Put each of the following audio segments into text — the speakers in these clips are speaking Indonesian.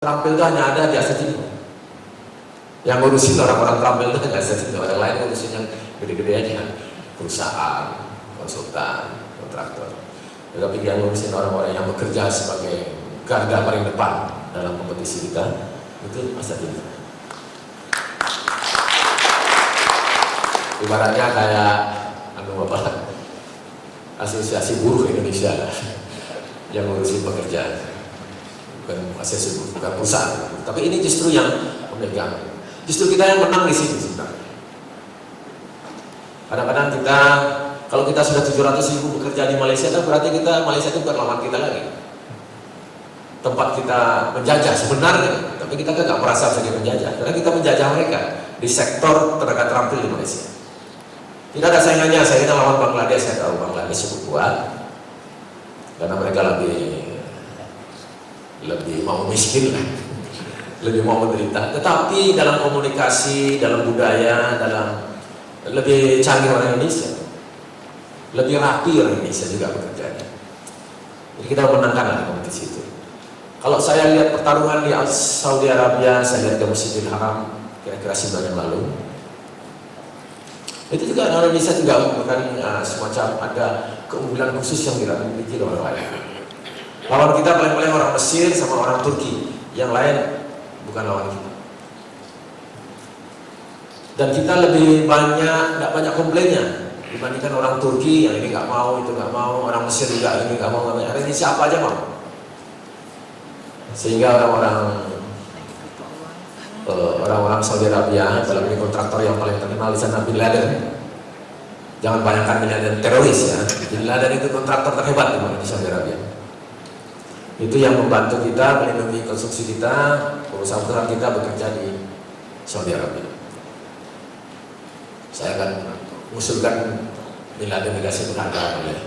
Terampil itu hanya ada di Asia Timur. Yang ngurusin orang-orang terampil itu hanya Asia Timur. Yang lain ngurusin yang gede-gede aja, perusahaan, konsultan, kontraktor. Tetapi yang ngurusin orang-orang yang bekerja sebagai garda paling depan dalam kompetisi kita itu Asia Timur. Ibaratnya kayak Asosiasi Buruh Indonesia yang ngurusin pekerjaan, bukan asosiasi, bukan perusahaan. Tapi ini justru yang memegang. Justru kita yang menang di sini sebenarnya. Kadang-kadang kita, kalau kita sudah 700.000 bekerja di Malaysia, kan berarti Malaysia itu bukan lawan kita lagi. Tempat kita menjajah sebenarnya, tapi kita kan nggak merasa sebagai penjajah, karena kita menjajah mereka di sektor tenaga terampil di Malaysia. Tidak ada saingannya. Saya kita lawan Bangladesh, saya tahu Bangladesh cukup kuat karena mereka lebih mau miskin lah, lebih mau menderita. Tetapi dalam komunikasi, dalam budaya, dalam lebih canggih orang Indonesia, lebih rapi orang Indonesia juga bekerjanya. Jadi kita menangkan lah kompetisi itu. Kalau saya lihat pertarungan di Saudi Arabia, saya lihat di Masjidil Haram kira-kira sebulan yang lalu. Itu juga orang Indonesia juga merupakan semacam ada keunggulan khusus yang tidak dimiliki oleh orang lain. Lawan kita paling-paling orang Mesir sama orang Turki, yang lain bukan lawan kita. Dan kita lebih nggak banyak komplainnya dibandingkan orang Turki yang ini nggak mau, itu nggak mau, orang Mesir juga ini nggak mau, hari ini siapa aja mau. Sehingga orang-orang Saudi Arabia, dalam ini kontraktor yang paling terkenal di sana, Bin Laden. Jangan bayangkan Bin Laden teroris ya. Bin Laden itu kontraktor terhebat di Saudi Arabia. Itu yang membantu kita melindungi konstruksi kita, perusahaan-perusahaan kita bekerja di Saudi Arabia. Saya akan mengusulkan Bin Laden dikasih penghargaan oleh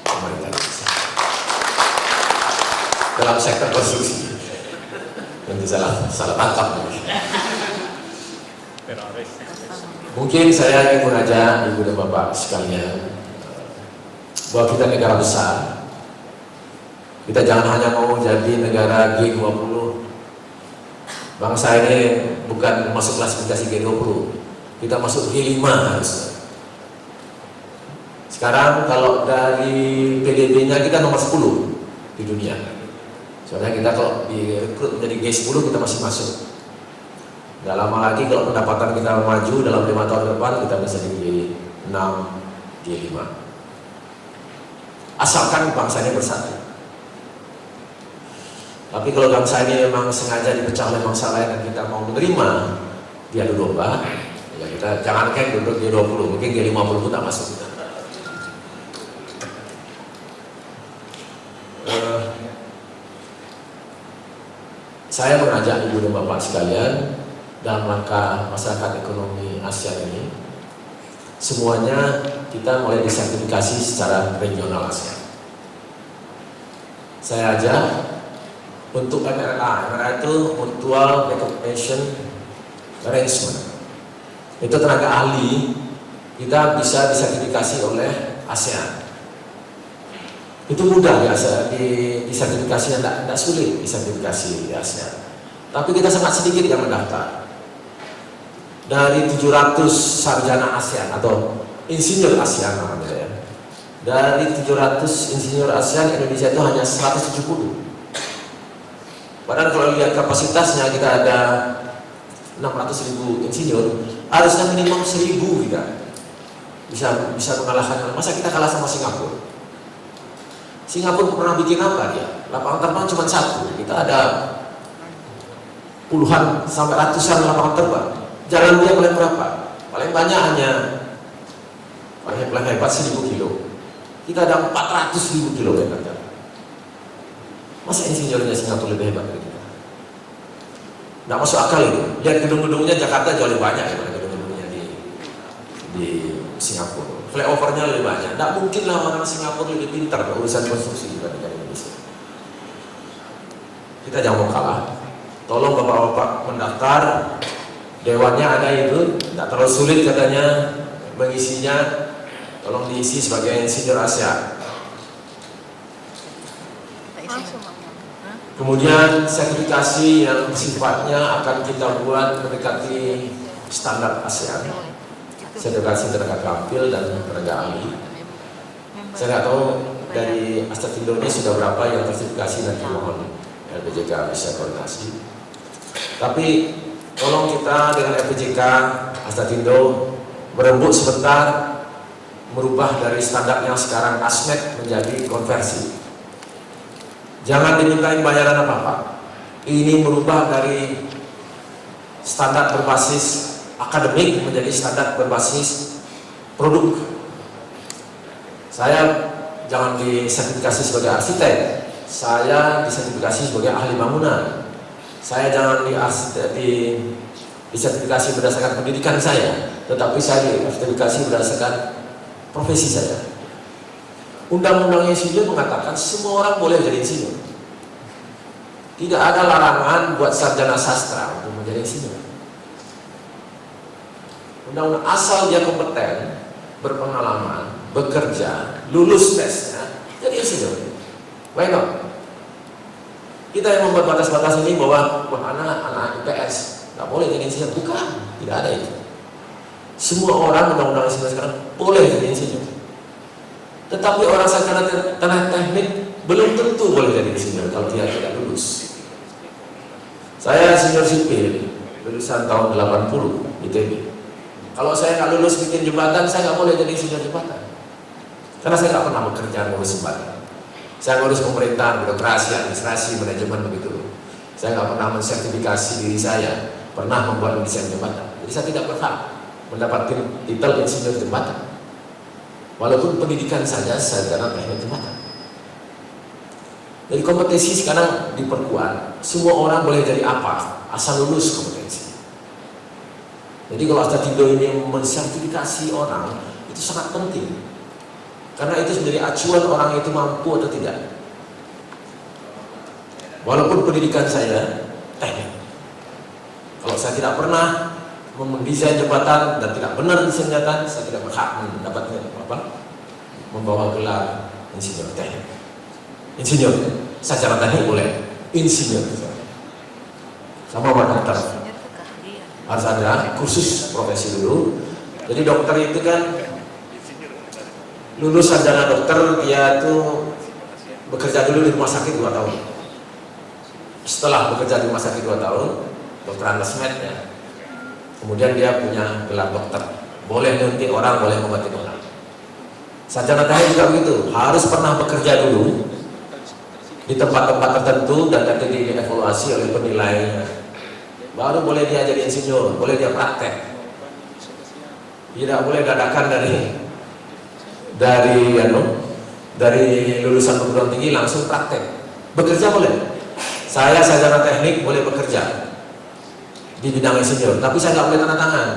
pemerintah Indonesia dalam sektor konstruksi. Tentu salah tangkap. Mungkin saya ingin mengajak Ibu dan Bapak sekalian bahwa kita negara besar. Kita jangan hanya mau jadi negara G20. Bangsa ini bukan masuk klasifikasi G20. Kita masuk G5 harus. Sekarang kalau dari PDB-nya kita nomor 10 di dunia. Soalnya kita kalau direkrut menjadi G10 kita masih masuk. Gak lama lagi kalau pendapatan kita maju dalam 5 tahun ke depan kita bisa di G6, G5. Asalkan bangsanya bersatu. Tapi kalau bangsa ini memang sengaja dipecah oleh bangsa lain dan kita mau menerima diadu domba, ya kita jangankan duduk G20, mungkin G50 pun tak masuk. Saya mengajak Ibu dan Bapak sekalian dalam rangka masyarakat ekonomi ASEAN ini, semuanya kita mulai disertifikasi secara regional ASEAN. Saya ajak untuk MRA itu Mutual Recognition Arrangement. Itu tenaga ahli kita bisa disertifikasi oleh ASEAN. Itu mudah ya, di sertifikasinya tidak sulit disertifikasi di ASEAN. Tapi kita sangat sedikit yang mendaftar. Dari 700 sarjana ASEAN atau insinyur ASEAN namanya ya. Dari 700 insinyur ASEAN, Indonesia itu hanya 170. Padahal kalau lihat kapasitasnya kita ada 600.000 insinyur, harusnya minimum 1.000 kita bisa mengalahkan. Masa kita kalah sama Singapura? Singapura pernah bikin apa dia? Lapangan terbang cuma 1. Kita ada puluhan sampai ratusan lapangan terbang. Jalan dia paling berapa? Paling banyak hanya paling hebat 1.000 kilo. Kita ada 400.000 kilometer jalan. Masa insinyurnya Singapura lebih hebat dari kita? Nggak masuk akal itu. Lihat gedung-gedungnya Jakarta jauh lebih banyak daripada gedung-gedungnya di Singapura. Flyovernya lebih banyak. Tidak mungkin lah orang Singapura lebih pintar urusan konstruksi dibandingkan Indonesia. Kita jangan mau kalah. Tolong bapak-bapak mendaftar. Dewannya ada itu. Tidak terlalu sulit katanya mengisinya. Tolong diisi sebagai insinyur ASEAN. Kemudian sertifikasi yang sifatnya akan kita buat mendekati standar ASEAN, sertifikasi tenaga terampil dan tenaga ahli. Saya nggak tahu dari Astapindo ini sudah berapa yang tersertifikasi, nanti mohon LPJK bisa koordinasi. Tapi tolong kita dengan LPJK Astapindo berembuk sebentar, merubah dari standar yang sekarang ASMED menjadi konversi. Jangan dimintain bayaran apa-apa. Ini merubah dari standar berbasis akademik menjadi standar berbasis produk. Saya jangan disertifikasi sebagai arsitek, saya disertifikasi sebagai ahli bangunan. Saya jangan disertifikasi berdasarkan pendidikan saya, tetapi saya disertifikasi berdasarkan profesi saya. Undang-undang insinyur mengatakan semua orang boleh jadi insinyur. Tidak ada larangan buat sarjana sastra untuk menjadi insinyur. Undang-undang asal dia kompeten, berpengalaman, bekerja, lulus tesnya, jadi insinyur. Why not? Kita yang membuat batas-batas ini bahwa anak IPS nggak boleh jadi insinyur, bukan, tidak ada itu. Semua orang undang-undang insinyur sekarang boleh jadi insinyur. Tetapi orang sarjana tanah teknik belum tentu boleh jadi insinyur kalau dia tidak lulus. Saya insinyur sipil, lulusan tahun 80 ITB. Kalau saya nggak lulus bikin jembatan, saya nggak boleh jadi insinyur jembatan. Karena saya nggak pernah bekerja ngurus jembatan. Saya ngurus pemerintahan, birokrasi, administrasi, manajemen begitu. Saya nggak pernah mensertifikasi diri saya, pernah membuat desain jembatan. Jadi saya tidak berhak mendapatkan titel insinyur jembatan. Walaupun pendidikan saja sarjana teknik jembatan. Jadi kompetensi sekarang diperkuat. Semua orang boleh jadi apa, asal lulus kompetensi. Jadi kalau Astapindo ini mensertifikasi orang, itu sangat penting. Karena itu menjadi acuan orang itu mampu atau tidak. Walaupun pendidikan saya teknik. Kalau saya tidak pernah mendesain jembatan dan tidak benar desain jembatan, saya tidak berhak mendapatkan membawa gelar insinyur teknik. Insinyur, secara teknik boleh, insinyur sama dokter. Harus ada kursus profesi dulu. Jadi dokter itu kan lulus sarjana dokter, dia tuh bekerja dulu di rumah sakit 2 tahun. Setelah bekerja di rumah sakit 2 tahun, dokter ASMED ya. Kemudian dia punya gelar dokter. Boleh nyuntik orang, boleh mengobati orang. Sarjana teknik juga begitu, harus pernah bekerja dulu di tempat-tempat tertentu dan nanti dievaluasi oleh penilainya. Baru boleh dia jadi insinyur, boleh dia praktek. Tidak boleh dadakan dari lulusan perguruan tinggi langsung praktek. Bekerja boleh. Saya sarjana teknik boleh bekerja di bidang insinyur, tapi saya nggak boleh tanda tangan.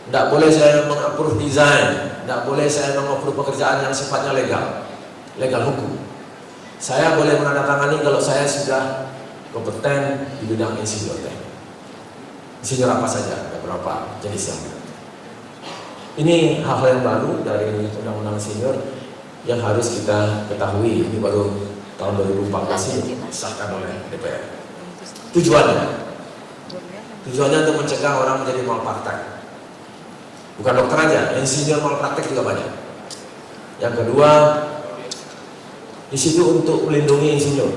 Nggak boleh saya mengapprove desain, nggak boleh saya mengapprove pekerjaan yang sifatnya legal hukum. Saya boleh menandatangani kalau saya sudah kompeten di bidang insinyur teknik. Insinyur apa saja, ada berapa jenis yang ada. Ini hal-hal yang baru dari undang-undang insinyur yang harus kita ketahui. Ini baru tahun 2014 ini disahkan oleh DPR. Tujuannya untuk mencegah orang menjadi malpraktek. Bukan dokter aja, insinyur malpraktek juga banyak. Yang kedua, di situ untuk melindungi insinyur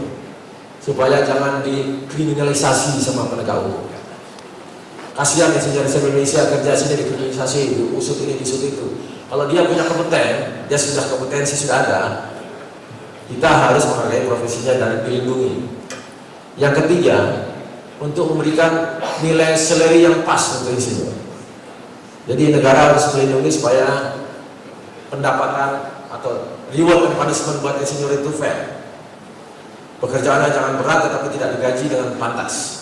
supaya jangan dikriminalisasi sama penegak hukum. Kasihan insinyur Indonesia kerja sini dikriminalisasi, diusut ini, diusut itu. Kalau dia punya dia sudah kompetensi sudah ada, kita harus menghargai profesinya dan dilindungi. Yang ketiga, untuk memberikan nilai salary yang pas untuk insinyur. Jadi negara harus melindungi supaya pendapatan atau reward dan punishment buat insinyur itu fair. Pekerjaannya jangan berat tetapi tidak digaji dengan pantas.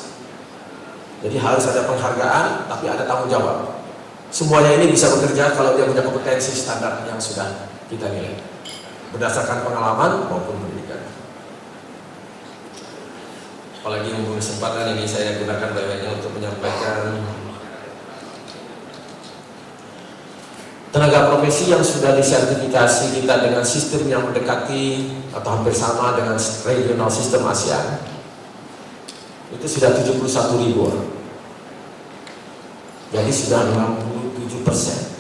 Jadi harus ada penghargaan tapi ada tanggung jawab. Semuanya ini bisa bekerja kalau dia punya kompetensi standar yang sudah kita nilai berdasarkan pengalaman maupun pendidikan. Apalagi mumpung kesempatan ini saya gunakan banyak untuk menyampaikan tenaga profesi yang sudah disertifikasi kita dengan sistem yang mendekati atau hampir sama dengan regional sistem ASEAN. itu sudah 71.000 orang. Jadi sudah 67%.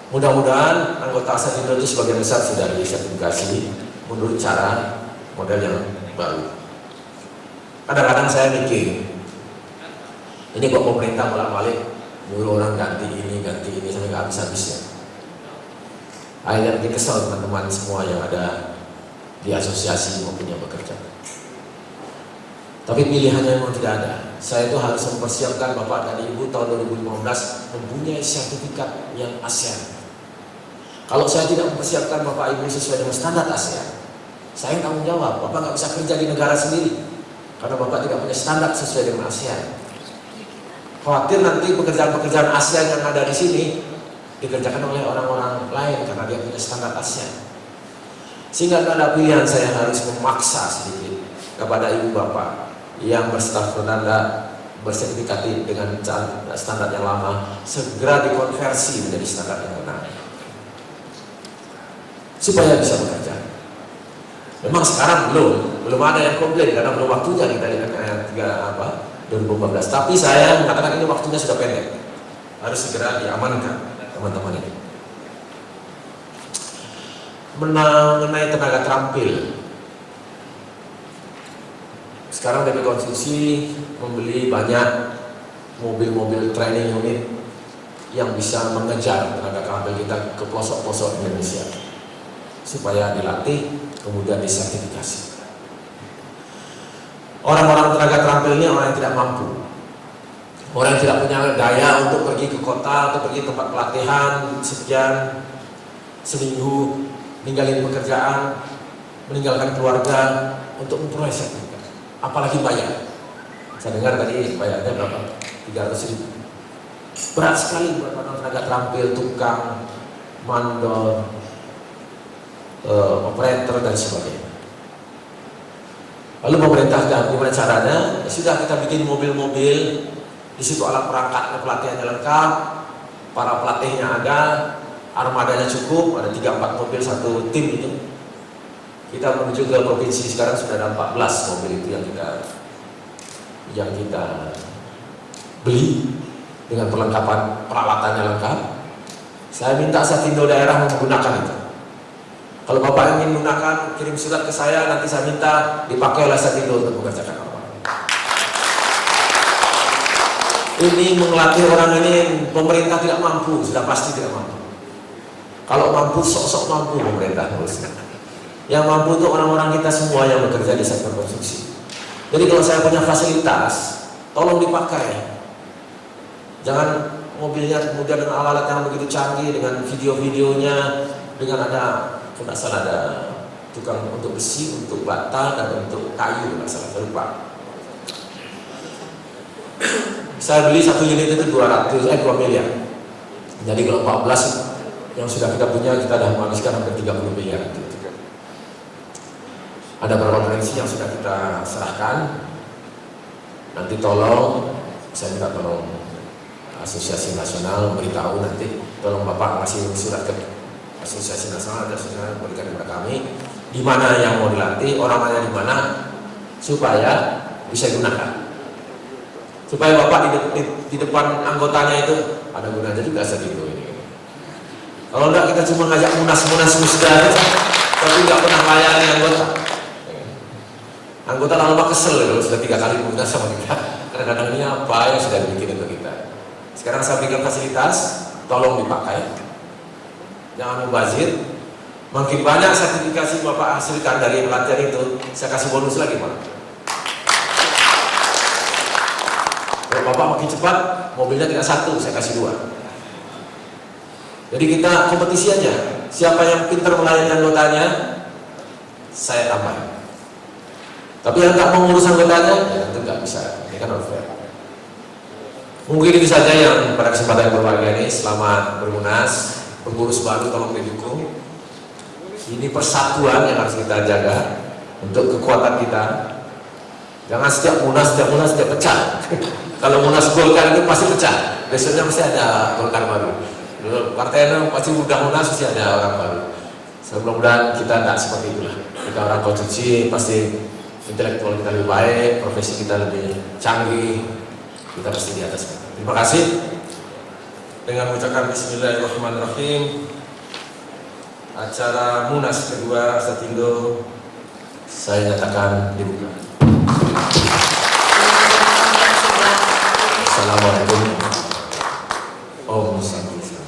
Mudah-mudahan anggota Asatindo itu sebagian besar sudah disertifikasi menurut cara model yang baru. Kadang-kadang saya mikir, ini kok pemerintah bolak-balik nyuruh orang ganti ini sampai nggak habis-habisnya. Akhirnya bikin kesel teman-teman semua yang ada di asosiasi maupun yang bekerja. Tapi pilihannya memang tidak ada. Saya itu harus mempersiapkan Bapak dan Ibu tahun 2015 mempunyai sertifikat yang ASEAN. Kalau saya tidak mempersiapkan Bapak Ibu sesuai dengan standar ASEAN, saya tanggung jawab. Bapak nggak bisa kerja di negara sendiri karena Bapak tidak punya standar sesuai dengan ASEAN. Khawatir nanti pekerjaan-pekerjaan ASEAN yang ada di sini dikerjakan oleh orang-orang lain karena dia punya standar ASEAN. Sehingga ada pilihan, saya harus memaksa sedikit kepada ibu bapak yang bersertifikat dengan standar yang lama segera dikonversi menjadi standar yang benar supaya bisa bekerja. Memang sekarang belum ada yang komplain karena belum waktunya kita lihat 2015. Tapi saya mengatakan ini waktunya sudah pendek, harus segera diamankan teman-teman ini. Mengenai tenaga terampil, sekarang DP Konstruksi membeli banyak mobil-mobil training unit yang bisa mengejar tenaga terampil kita ke pelosok-pelosok Indonesia supaya dilatih kemudian disertifikasi. Orang-orang tenaga terampil ini orang yang tidak mampu, orang yang tidak punya daya untuk pergi ke kota atau pergi tempat pelatihan sekian seminggu, ninggalin pekerjaan, meninggalkan keluarga untuk memperoleh sertifikat, apalagi bayar. Saya dengar tadi bayarnya berapa? 300.000. Berat sekali buat orang tenaga terampil, tukang, mandor, operator dan sebagainya. Lalu pemerintah gimana caranya? Ya sudah, kita bikin mobil-mobil, di situ alat perangkatnya, pelatihannya lengkap, para pelatihnya ada, armadanya cukup, ada 3-4 mobil satu tim itu. Kita menuju ke provinsi sekarang sudah ada 14 mobil itu yang kita beli dengan perlengkapan peralatannya lengkap. Saya minta Asatindo daerah menggunakan itu. Kalau Bapak ingin menggunakan, kirim surat ke saya, nanti saya minta dipakai oleh Asatindo untuk mengerjakan apa. Ini melatih orang ini, pemerintah tidak mampu, sudah pasti tidak mampu. Kalau mampu, sok-sok mampu pemerintah harusnya. Yang mampu itu orang-orang kita semua yang bekerja di sektor konstruksi. Jadi kalau saya punya fasilitas, tolong dipakai. Jangan mobilnya kemudian dengan alat-alat yang begitu canggih, dengan video-videonya, dengan ada tukang untuk besi, untuk bata, dan untuk kayu, saya lupa. Saya beli satu unit itu 2 miliar. Jadi kalau 14 yang sudah kita punya, kita sudah menghabiskan hampir 30 miliar. Ada beberapa provinsi yang sudah kita serahkan. Nanti tolong, saya minta tolong Asosiasi Nasional beritahu nanti, tolong Bapak kasih surat ke Asosiasi Nasional, ada surat berikan kepada kami di mana yang mau dilatih, orangnya di mana, supaya bisa digunakan. Supaya Bapak di depan anggotanya itu ada gunanya juga Asatindo ini. Kalau enggak, kita cuma ngajak munas-munas musda, tapi nggak pernah melayani anggota. Anggota lama kesel kalau sudah 3 kali munas sama kita. Kadang-kadang ini apa yang sudah dibikin untuk kita. Sekarang saya berikan fasilitas, tolong dipakai. Jangan mubazir. Makin banyak sertifikasi Bapak hasilkan dari pelatihan itu, saya kasih bonus lagi Pak. Kalau Bapak makin cepat, mobilnya tidak 1, saya kasih 2. Jadi kita kompetisi aja. Siapa yang pintar melayani anggotanya, saya tambah. Tapi yang tak mengurus anggotanya, ya tentu nggak bisa. Ini kan unfair. Mungkin itu saja yang pada kesempatan yang berbahagia ini. Selamat bermunas. Pengurus baru tolong didukung. Ini persatuan yang harus kita jaga untuk kekuatan kita. Jangan setiap munas setiap pecah. Kalau munas Golkar itu pasti pecah. Besoknya mesti ada Golkar baru. Partai itu pasti udah munas pasti ada orang baru. Mudah-mudahan kita tidak seperti itulah. Kita orang konstruksi pasti intelektual kita lebih baik, profesi kita lebih canggih, kita pasti di atas. Terima kasih. Dengan mengucapkan Bismillahirrahmanirrahim, acara Munas kedua Astatindo saya nyatakan dibuka. Assalamualaikum. Om Swastiastu.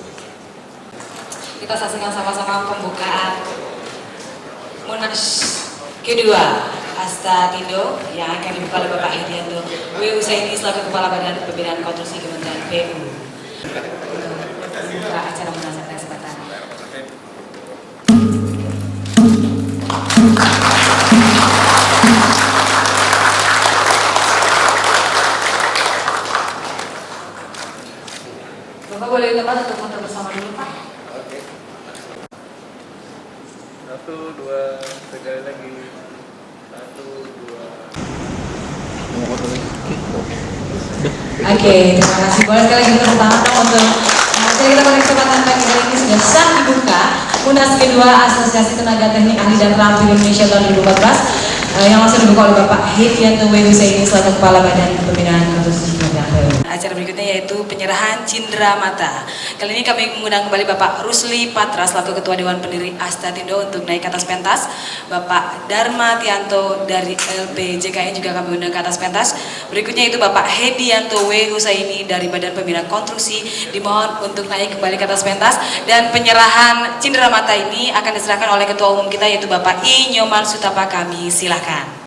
Kita saksikan sama-sama pembukaan Munas kedua Astatindo yang akan dibuka oleh Bapak Hedianto W. Husaini selaku Kepala Badan Pembinaan Konstruksi Kementerian PU. Buka acara Munas pada kesempatan. Bapak boleh tempat untuk foto bersama dulu, Pak. Oke. 1, 2, sekali lagi. 1, 2. Oke, terima kasih. Boleh sekali lagi tepuk tangan dong untuk acara kita pada kesempatan pagi hari ini sudah sah dibuka Munas kedua Asosiasi Tenaga Teknik Ahli dan Terampil Indonesia tahun 2014 yang langsung dibuka oleh Bapak Hedianto W. Husaini selaku Kepala Badan Pembinaan Konstruksi Kementerian PU. Acara berikutnya yaitu penyerahan cindera mata. Kali ini kami mengundang kembali Bapak Rusli Patra selaku Ketua Dewan Pendiri Astatindo untuk naik ke atas pentas. Bapak Dharma Tianto dari LPJKN juga kami undang ke atas pentas. Berikutnya itu Bapak Hedianto W. Husaini dari Badan Pembinaan Konstruksi dimohon untuk naik kembali ke atas pentas, dan penyerahan cindera mata ini akan diserahkan oleh Ketua Umum kita yaitu Bapak I. Nyoman Sutapa. Kami silakan.